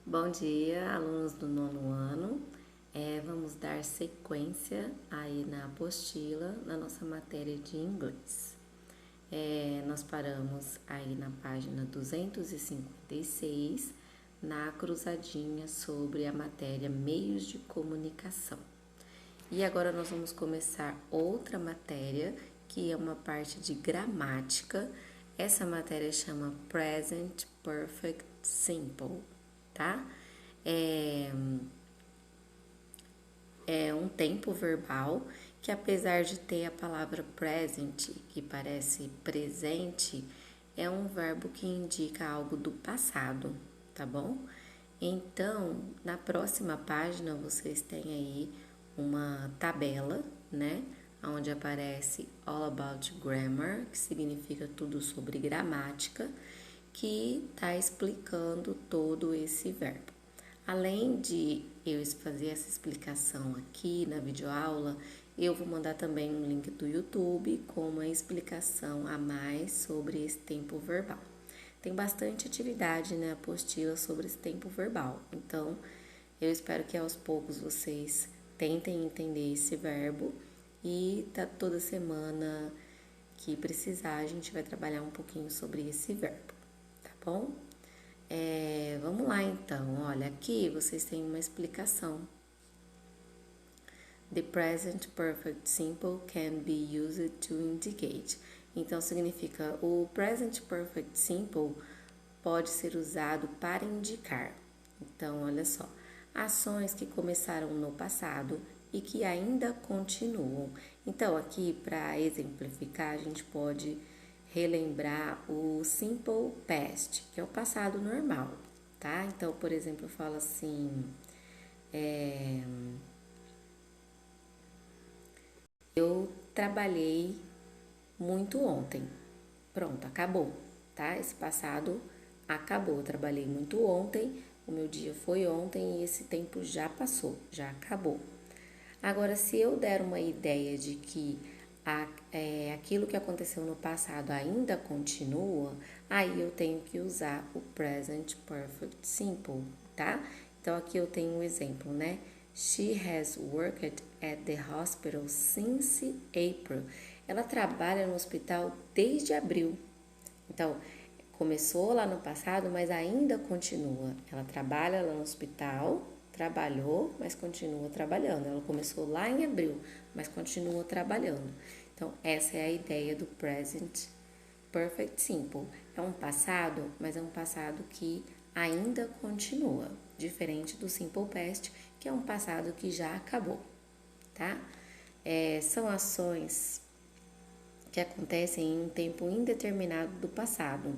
Bom dia, alunos do nono ano. Vamos dar sequência aí na apostila, na nossa matéria de inglês. Nós paramos aí na página 256, na cruzadinha sobre a matéria Meios de Comunicação. E agora nós vamos começar outra matéria, que é uma parte de gramática. Essa matéria chama Present Perfect Simple, tá? É um tempo verbal que, apesar de ter a palavra present, que parece presente, é um verbo que indica algo do passado, tá bom? Então, na próxima página, vocês têm aí uma tabela, né? Onde aparece All About Grammar, que significa tudo sobre gramática, que está explicando todo esse verbo. Além de eu fazer essa explicação aqui na videoaula, eu vou mandar também um link do YouTube com uma explicação a mais sobre esse tempo verbal. Tem bastante atividade na apostila sobre esse tempo verbal, então eu espero que aos poucos vocês tentem entender esse verbo e toda semana que precisar a gente vai trabalhar um pouquinho sobre esse verbo, tá bom? Vamos lá então, olha, aqui vocês têm uma explicação. The present perfect simple can be used to indicate. Então, significa o present perfect simple pode ser usado para indicar. Então, olha só, ações que começaram no passado e que ainda continuam. Então, aqui, para exemplificar, a gente pode relembrar o simple past, que é o passado normal, tá? Então, por exemplo, eu falo assim, eu trabalhei muito ontem. Pronto, acabou, tá? Esse passado acabou. Eu trabalhei muito ontem, o meu dia foi ontem e esse tempo já passou, já acabou. Agora, se eu der uma ideia de que aquilo que aconteceu no passado ainda continua, aí eu tenho que usar o present perfect simple, tá? Então, aqui eu tenho um exemplo, né? She has worked at the hospital since April. Ela trabalha no hospital desde abril. Então, começou lá no passado, mas ainda continua. Ela trabalha lá no hospital, trabalhou, mas continua trabalhando. Ela começou lá em abril, mas continua trabalhando. Então, essa é a ideia do present perfect simple. É um passado, mas é um passado que ainda continua, diferente do simple past, que é um passado que já acabou, tá? São ações que acontecem em um tempo indeterminado do passado.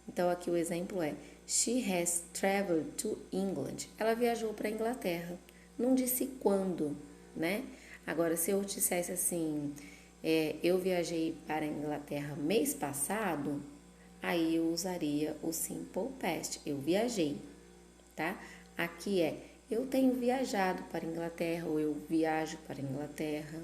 Então, aqui o exemplo é: She has traveled to England. Ela viajou para a Inglaterra. Não disse quando, né? Agora, se eu dissesse assim, eu viajei para a Inglaterra mês passado, aí eu usaria o simple past. Eu viajei, tá? Aqui eu tenho viajado para a Inglaterra ou eu viajo para a Inglaterra.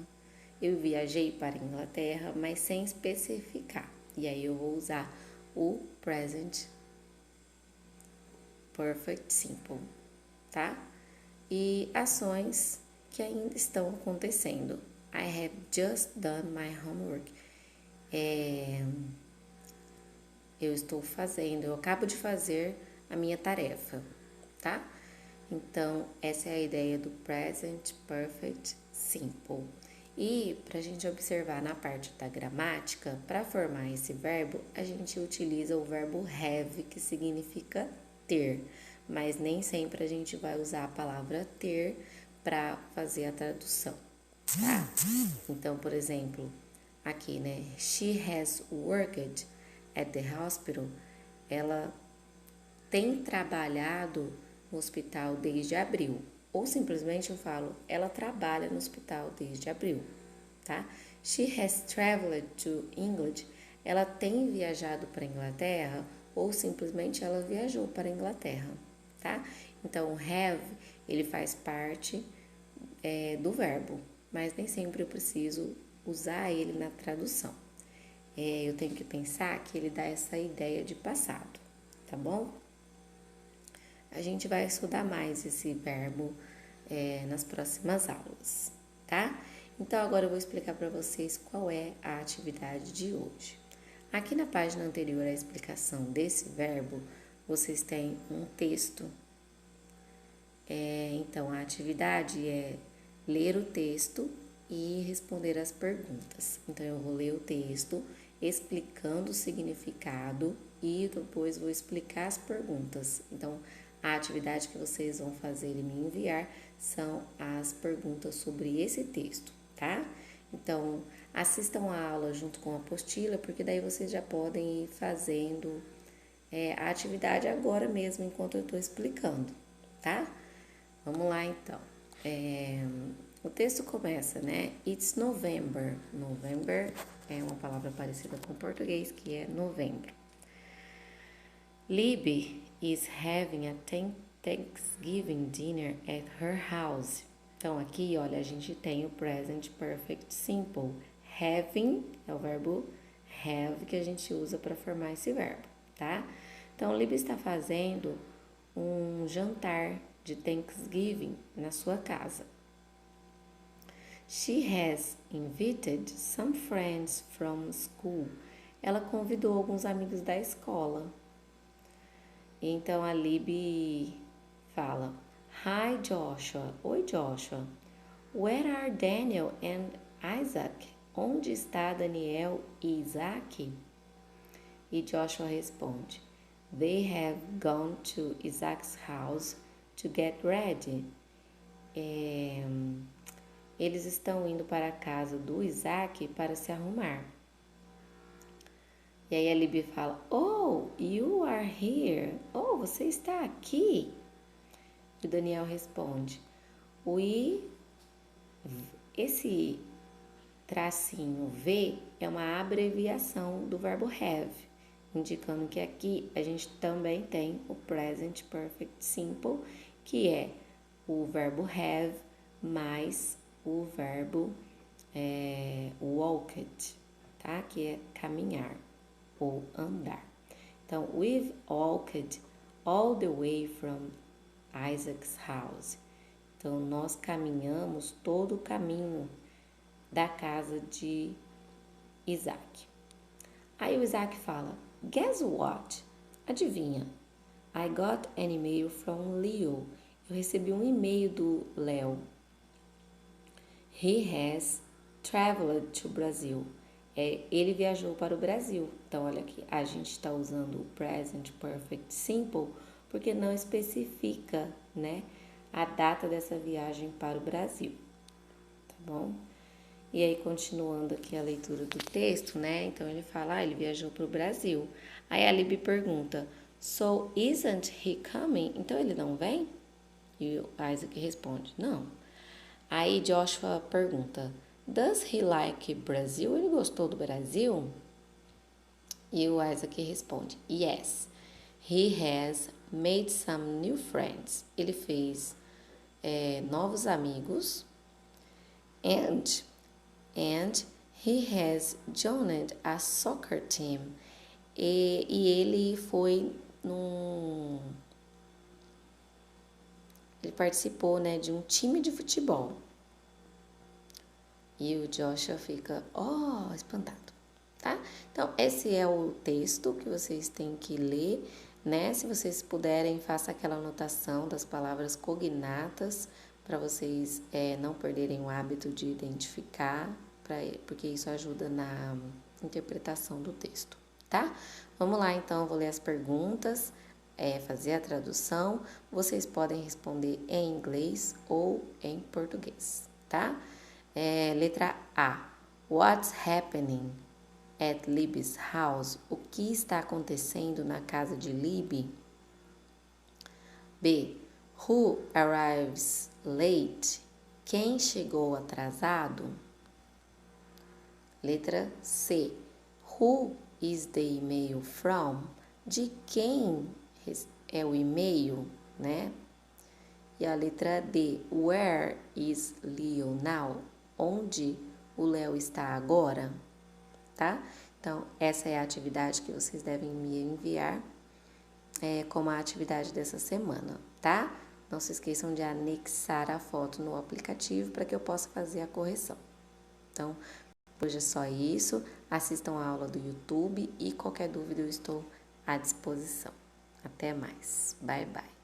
Eu viajei para a Inglaterra, mas sem especificar. E aí eu vou usar o present perfect simple, tá? E ações que ainda estão acontecendo. I have just done my homework. Eu acabo de fazer a minha tarefa, tá? Então, essa é a ideia do present perfect simple. E para a gente observar na parte da gramática, para formar esse verbo, a gente utiliza o verbo have, que significa ter, mas nem sempre a gente vai usar a palavra ter para fazer a tradução, tá? Então, por exemplo, aqui, né? She has worked at the hospital. Ela tem trabalhado no hospital desde abril. Ou simplesmente eu falo, ela trabalha no hospital desde abril, tá? She has traveled to England. Ela tem viajado para a Inglaterra ou simplesmente ela viajou para a Inglaterra, tá? Então, have, ele faz parte do verbo, mas nem sempre eu preciso usar ele na tradução. Eu tenho que pensar que ele dá essa ideia de passado, tá bom? A gente vai estudar mais esse verbo nas próximas aulas, tá? Então, agora eu vou explicar para vocês qual é a atividade de hoje. Aqui na página anterior à explicação desse verbo, vocês têm um texto. Então, a atividade é ler o texto e responder as perguntas. Então, eu vou ler o texto explicando o significado e depois vou explicar as perguntas. Então, a atividade que vocês vão fazer e me enviar são as perguntas sobre esse texto, tá? Então, assistam a aula junto com a apostila, porque daí vocês já podem ir fazendo a atividade agora mesmo, enquanto eu estou explicando, tá? Vamos lá, então. O texto começa, né? It's November. November é uma palavra parecida com o português, que é novembro. Libby is having a Thanksgiving dinner at her house. Então, aqui, olha, a gente tem o present perfect simple. Having é o verbo have que a gente usa para formar esse verbo, tá? Então, Libby está fazendo um jantar de Thanksgiving na sua casa. She has invited some friends from school. Ela convidou alguns amigos da escola. Então a Libby fala: Hi Joshua. Oi Joshua. Where are Daniel and Isaac? Onde está Daniel e Isaac? E Joshua responde: They have gone to Isaac's house to get ready. Eles estão indo para a casa do Isaac para se arrumar. E aí a Libby fala: Oh, you are here. Oh, você está aqui. E o Daniel responde: esse tracinho V é uma abreviação do verbo have, indicando que aqui a gente também tem o present perfect simple, que é o verbo have mais o verbo walked, tá? Que é caminhar ou andar. Então, we've walked all the way from Isaac's house. Então, nós caminhamos todo o caminho da casa de Isaac. Aí o Isaac fala: Guess what? Adivinha? I got an email from Leo. Eu recebi um e-mail do Léo. He has traveled to Brazil. Ele viajou para o Brasil. Então, olha aqui, a gente está usando o present perfect simple porque não especifica, né, a data dessa viagem para o Brasil, tá bom? E aí, continuando aqui a leitura do texto, né, então ele fala, ele viajou para o Brasil. Aí a Libby pergunta, so isn't he coming? Então ele não vem? E o Isaac responde, não. Aí Joshua pergunta, does he like Brazil? Ele gostou do Brasil? E o Isaac responde, yes, he has made some new friends. Ele fez novos amigos. And he has joined a soccer team. E ele foi ele participou, né, de um time de futebol. E o Joshua fica, espantado, tá? Então, esse é o texto que vocês têm que ler, né? Se vocês puderem, faça aquela anotação das palavras cognatas para vocês não perderem o hábito de identificar, porque isso ajuda na interpretação do texto, tá? Vamos lá, então, eu vou ler as perguntas, fazer a tradução. Vocês podem responder em inglês ou em português, tá? Letra A. What's happening at Libby's house? O que está acontecendo na casa de Libby? B. Who arrives late? Quem chegou atrasado? Letra C. Who is the email from? De quem é o e-mail, né? E a letra D. Where is Leo now? Onde o Léo está agora? Tá? Então, essa é a atividade que vocês devem me enviar como a atividade dessa semana, tá? Não se esqueçam de anexar a foto no aplicativo para que eu possa fazer a correção. Então, hoje é só isso. Assistam a aula do YouTube e qualquer dúvida eu estou à disposição. Até mais. Bye, bye.